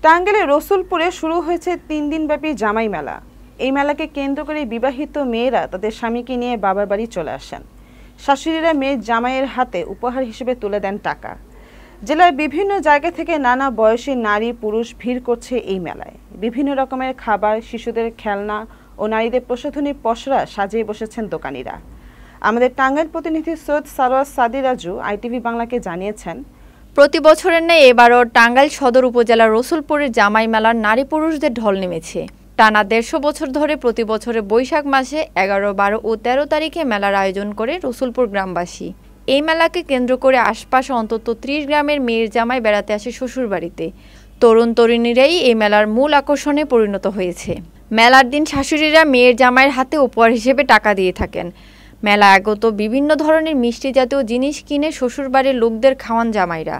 টাঙ্গাইলের রসুলপুরে শুরু হয়েছে ৩ দিনব্যাপী জামাই মেলা। এই মেলাকে কেন্দ্র করে বিবাহিত মেয়েরা তাদের স্বামীকে নিয়ে বাবার বাড়ি চলে আসেন। শাশুড়িরা মেয়ের জামাইয়ের হাতে উপহার হিসেবে তুলে দেন টাকা। জেলার বিভিন্ন জায়গা থেকে নানা বয়সী নারী পুরুষ ভিড় করছে এই মেলায়। বিভিন্ন রকমের খাবার, শিশুদের খেলনা ও নারীদের প্রসাধনীর পসরা সাজিয়ে বসেছেন দোকানিরা। আমাদের টাঙ্গাইল প্রতিনিধি সৈয়দ সারোয়ার সাদি রাজু ITV বাংলাকে জানিয়েছেন, প্রতি বছরের ন্যায় এবারও টাঙ্গাইল সদর উপজেলার রসুলপুরের জামাই মেলার নারী পুরুষদের ঢল নেমেছে। টানা ১৫০ বছর ধরে প্রতি বছরে বৈশাখ মাসে ১১, ১২ ও ১৩ তারিখে মেলার আয়োজন করে রসুলপুর গ্রামবাসী। এই মেলাকে কেন্দ্র করে আশপাশে অন্তত ৩০ গ্রামের মেয়ের জামাই বেড়াতে আসে শ্বশুরবাড়িতে। তরুণ তরুণীরাই এই মেলার মূল আকর্ষণে পরিণত হয়েছে। মেলার দিন শাশুড়িরা মেয়ের জামাইয়ের হাতে উপহার হিসেবে টাকা দিয়ে থাকেন। মেলা আগত বিভিন্ন ধরনের মিষ্টি জাতীয় জিনিস কিনে শ্বশুরবাড়ির লোকদের খাওয়ান জামাইরা।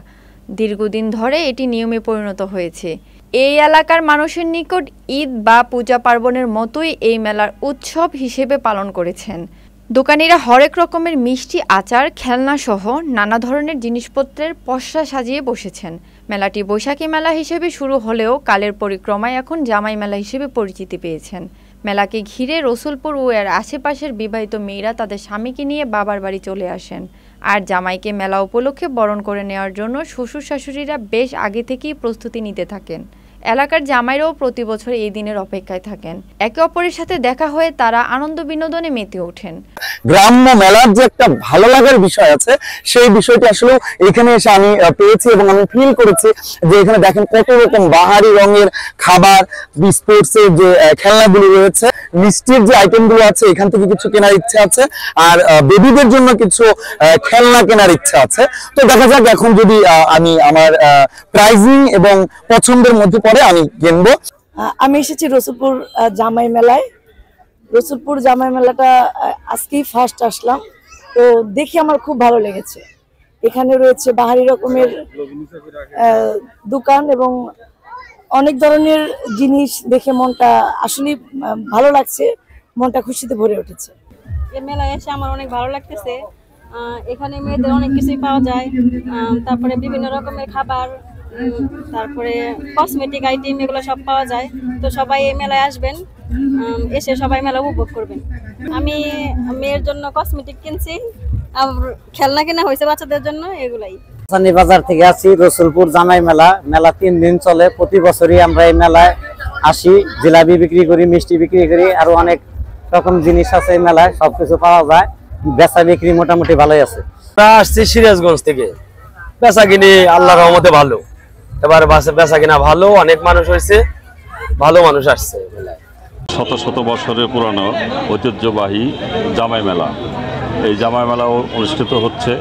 দীর্ঘদিন ধরে এটি নিয়মে পরিণত হয়েছে। এই এলাকার মানুষের নিকট ঈদ বা পূজা পার্বণের মতোই এই মেলার উৎসব হিসেবে পালন করেছেন। দোকানিরা হরেক রকমের মিষ্টি, আচার, খেলনা সহ নানা ধরনের জিনিসপত্রের পসরা সাজিয়ে বসেছেন। মেলাটি বৈশাখী মেলা হিসেবে শুরু হলেও কালের পরিক্রমায় এখন জামাই মেলা হিসেবে পরিচিতি পেয়েছেন। মেলাকে ঘিরে রসুলপুর ও এর আশেপাশের বিবাহিত মেয়েরা তাদের স্বামীকে নিয়ে বাবার বাড়ি চলে আসেন। আর জামাইকে মেলা উপলক্ষে বরণ করে নেওয়ার জন্য শ্বশুর শাশুড়িরা বেশ আগে থেকেই প্রস্তুতি নিতে থাকেন। এলাকার জামাইরাও প্রতি বছর এই দিনের অপেক্ষায় থাকেন। একে অপরের সাথে দেখা হয়ে তারা আনন্দ বিনোদনে মেতে ওঠেন। গ্রাম্য মেলার যে একটা ভালো লাগার বিষয় আছে, সেই বিষয়টি আসলে এখানে এসে আমি পেয়েছি এবং আমি ফিল করেছি যে এখানে দেখেন কত রকম বাহারি রঙের খাবার, স্পোর্টসের যে খেলনাগুলো রয়েছে, মিষ্টির যে আইটেমগুলো আছে এখান থেকে কিছু কেনার ইচ্ছা আছে, আর বেবিদের জন্য কিছু খেলনা কেনার ইচ্ছা আছে। তো দেখা যাক এখন যদি আমি আমার প্রাইজিং এবং পছন্দের মধ্যে আমি কিনবো। আমি এসেছি রসুলপুর জামাই মেলায়। রসুলপুর জামাই মেলাটা আজকেই ফার্স্ট আসলাম, তো দেখি আমার খুব ভালো লেগেছে। এখানে রয়েছে বাহারি রকমের দোকান এবং অনেক ধরনের জিনিস দেখে মনটা আসলে ভালো লাগছে, মনটা খুশিতে ভরে উঠেছে। এই মেলায় এসে আমার অনেক ভালো লাগতেছে। এখানে মেয়েদের অনেক কিছুই পাওয়া যায়, তারপরে বিভিন্ন রকমের খাবার, তারপরে কসমেটিক আইটেম, এগুলো সব পাওয়া যায়। তো সবাই এই মেলায় আসবেন, এসে সবাই মেলা উপভোগ করবেন। আমি মেয়ের জন্য কসমেটিক কিনছি, আর খেলনা কেনা হয়েছে বাচ্চাদের জন্য, এগুলাই। বাজার থেকে আসি রসুলপুর জামাই মেলা। মেলা 3 দিন চলে। প্রতি বছরই আমরা এই মেলায় আসি, জিলাপি বিক্রি করি, মিষ্টি বিক্রি করি, আরো অনেক রকম জিনিস আছে এই মেলায়, সবকিছু পাওয়া যায়। বেচা বিক্রি মোটামুটি ভালোই আছে। আসছি সিরাজগঞ্জ থেকে, বেচা কিনি আল্লাহর রহমতে ভালো। এবার বেচা কিনা ভালো, অনেক মানুষ হয়েছে, ভালো মানুষ আসছে। শত শত বছরের পুরানো ঐতিহ্যবাহী জামাই মেলা, এই জামাই মেলা অনুষ্ঠিত হচ্ছে।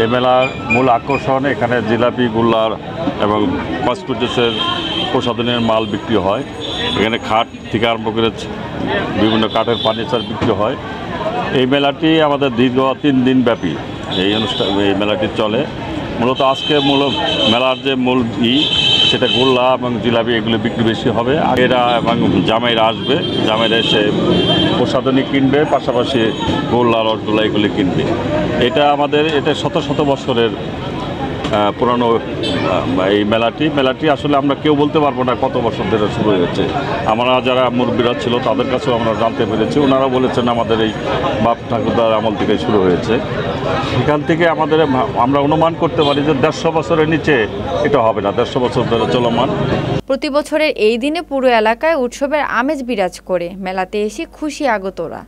এই মেলার মূল আকর্ষণ এখানে জিলাপি, গোল্লার এবং কসমেটিক্সের প্রসাধনের মাল বিক্রি হয়। এখানে খাট থেকে আরম্ভ করে বিভিন্ন কাঠের ফার্নিচার বিক্রি হয়। এই মেলাটি আমাদের দীর্ঘ 3 দিন ব্যাপী এই মেলাটি চলে। মূলত আজকে মেলার যে মূল সেটা গোল্লা এবং জিলাপি, এগুলো বিক্রি বেশি হবে। এরা এবং জামাইরা আসবে, জামাইরা এসে প্রসাধনী কিনবে, পাশাপাশি গোল্লা, রসগোল্লা এগুলি কিনবে। এটা শত শত বছরের পুরানো এই মেলাটি আসলে আমরা কেউ বলতে পারবো না কত বছর ধরে শুরু হয়েছে। আমরা যারা মুরব্বীরা ছিল তাদের কাছেও আমরা জানতে পেরেছি, ওনারা বলেছেন আমাদের এই বাপ ঠাকুরদার আমল থেকে শুরু হয়েছে। সেখান থেকে আমরা অনুমান করতে পারি যে 150 বছরের নিচে এটা হবে না, 150 বছর ধরে চলমান। প্রতি বছরের এই দিনে পুরো এলাকায় উৎসবের আমেজ বিরাজ করে। মেলাতে এসে খুশি আগতরা।